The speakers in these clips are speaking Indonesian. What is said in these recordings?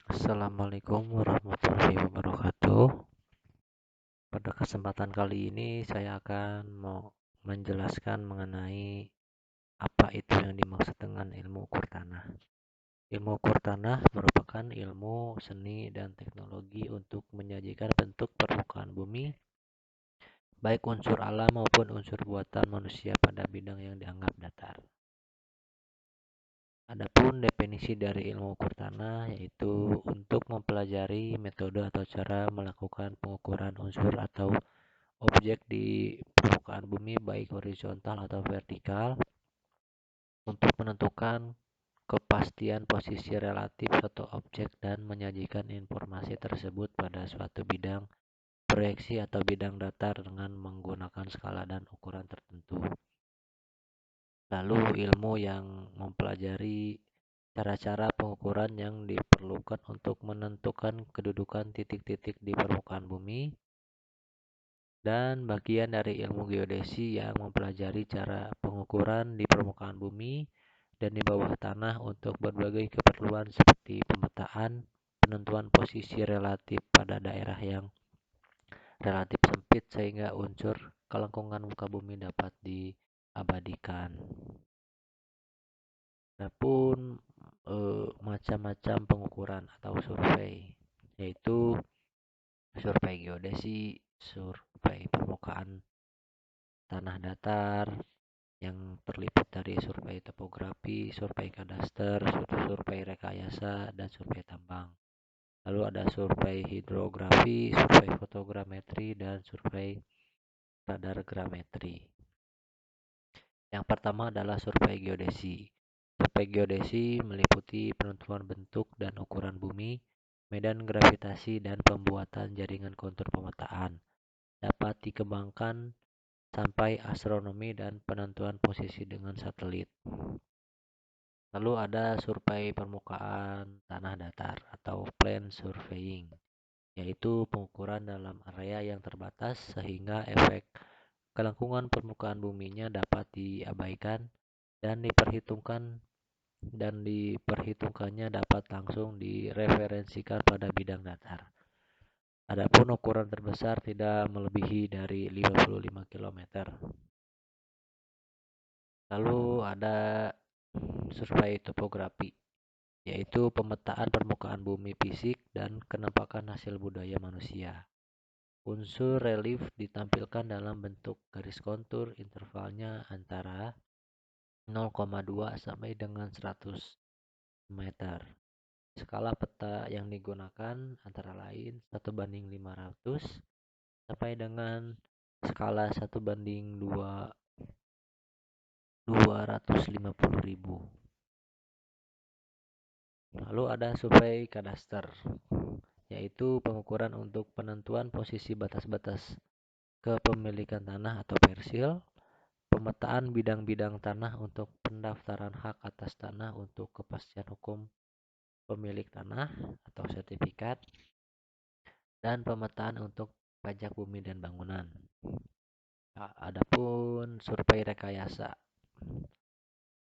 Assalamualaikum warahmatullahi wabarakatuh. Pada kesempatan kali ini saya akan mau menjelaskan mengenai apa itu yang dimaksud dengan ilmu ukur tanah. Ilmu ukur tanah merupakan ilmu seni dan teknologi untuk menyajikan bentuk permukaan bumi, baik unsur alam maupun unsur buatan manusia pada bidang yang dianggap datar. Adapun definisi dari ilmu ukur tanah yaitu untuk mempelajari metode atau cara melakukan pengukuran unsur atau objek di permukaan bumi baik horizontal atau vertikal untuk menentukan kepastian posisi relatif suatu objek dan menyajikan informasi tersebut pada suatu bidang proyeksi atau bidang datar dengan menggunakan skala dan ukuran tertentu. Lalu ilmu yang mempelajari cara-cara pengukuran yang diperlukan untuk menentukan kedudukan titik-titik di permukaan bumi, dan bagian dari ilmu geodesi yang mempelajari cara pengukuran di permukaan bumi dan di bawah tanah untuk berbagai keperluan seperti pemetaan, penentuan posisi relatif pada daerah yang relatif sempit sehingga unsur kelengkungan muka bumi dapat diabadikan. Adapun macam-macam pengukuran atau survei, yaitu survei geodesi, survei permukaan tanah datar yang terlibat dari survei topografi, survei kadaster, survei rekayasa, dan survei tambang. Lalu ada survei hidrografi, survei fotogrametri, dan survei radargrametri. Yang pertama adalah survei geodesi. Survei geodesi meliputi penentuan bentuk dan ukuran bumi, medan gravitasi, dan pembuatan jaringan kontur pemetaan. Dapat dikembangkan sampai astronomi dan penentuan posisi dengan satelit. Lalu ada survei permukaan tanah datar atau plan surveying, yaitu pengukuran dalam area yang terbatas sehingga efek kelengkungan permukaan buminya dapat diabaikan dan diperhitungkannya dapat langsung direferensikan pada bidang datar. Adapun ukuran terbesar tidak melebihi dari 55 km. Lalu ada survei topografi, yaitu pemetaan permukaan bumi fisik dan kenampakan hasil budaya manusia. Unsur relief ditampilkan dalam bentuk garis kontur intervalnya antara 0,2 sampai dengan 100 meter. Skala peta yang digunakan antara lain 1:500 sampai dengan skala 1:250.000. Lalu ada survei kadaster, yaitu pengukuran untuk penentuan posisi batas-batas kepemilikan tanah atau persil, pemetaan bidang-bidang tanah untuk pendaftaran hak atas tanah untuk kepastian hukum pemilik tanah atau sertifikat, dan pemetaan untuk pajak bumi dan bangunan. Adapun survei rekayasa,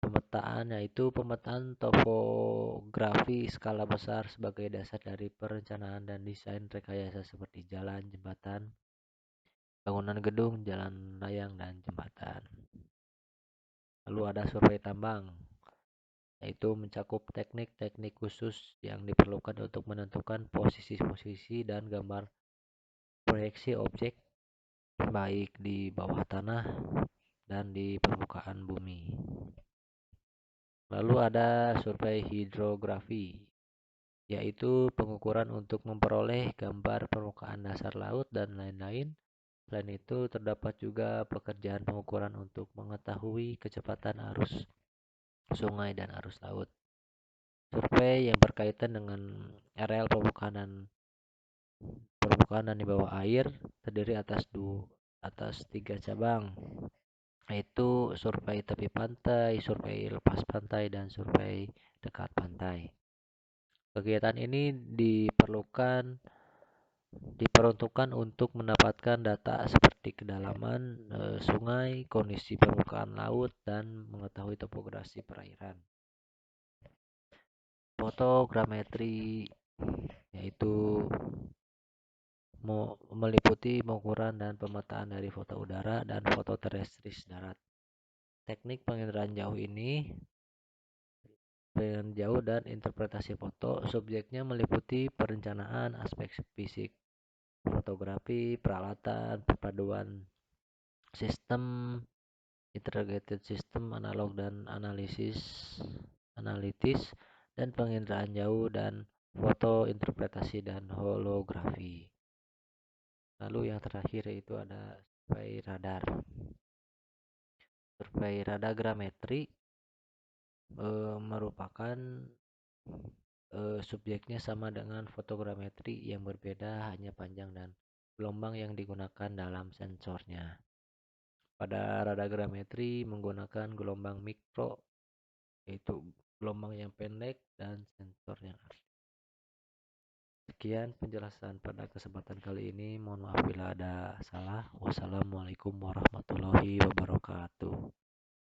pemetaan yaitu pemetaan topografi skala besar sebagai dasar dari perencanaan dan desain rekayasa seperti jalan, jembatan, bangunan gedung, jalan layang, dan jembatan. Lalu ada survei tambang, yaitu mencakup teknik-teknik khusus yang diperlukan untuk menentukan posisi-posisi dan gambar proyeksi objek baik di bawah tanah dan di permukaan bumi. Lalu ada survei hidrografi, yaitu pengukuran untuk memperoleh gambar permukaan dasar laut dan lain-lain. Selain itu, terdapat juga pekerjaan pengukuran untuk mengetahui kecepatan arus sungai dan arus laut. Survei yang berkaitan dengan areal permukaan dan di bawah air terdiri atas 3 cabang, yaitu survei tepi pantai, survei lepas pantai, dan survei dekat pantai. Kegiatan ini diperuntukkan untuk mendapatkan data seperti kedalaman sungai, kondisi permukaan laut, dan mengetahui topografi perairan. Fotogrametri yaitu meliputi pengukuran dan pemetaan dari foto udara dan foto terestris darat. Teknik penginderaan jauh ini jauh dan interpretasi foto, subjeknya meliputi perencanaan aspek fisik, fotografi, peralatan, perpaduan sistem, integrated system, analog dan analitis, dan penginderaan jauh dan foto interpretasi dan holografi. Lalu yang terakhir yaitu ada survei radar. Survei radiogrametri merupakan subjeknya sama dengan fotogrametri yang berbeda hanya panjang dan gelombang yang digunakan dalam sensornya. Pada radiogrametri menggunakan gelombang mikro, yaitu gelombang yang pendek dan sensor yang aktif. Sekian penjelasan pada kesempatan kali ini. Mohon maaf bila ada salah. Wassalamualaikum warahmatullahi wabarakatuh.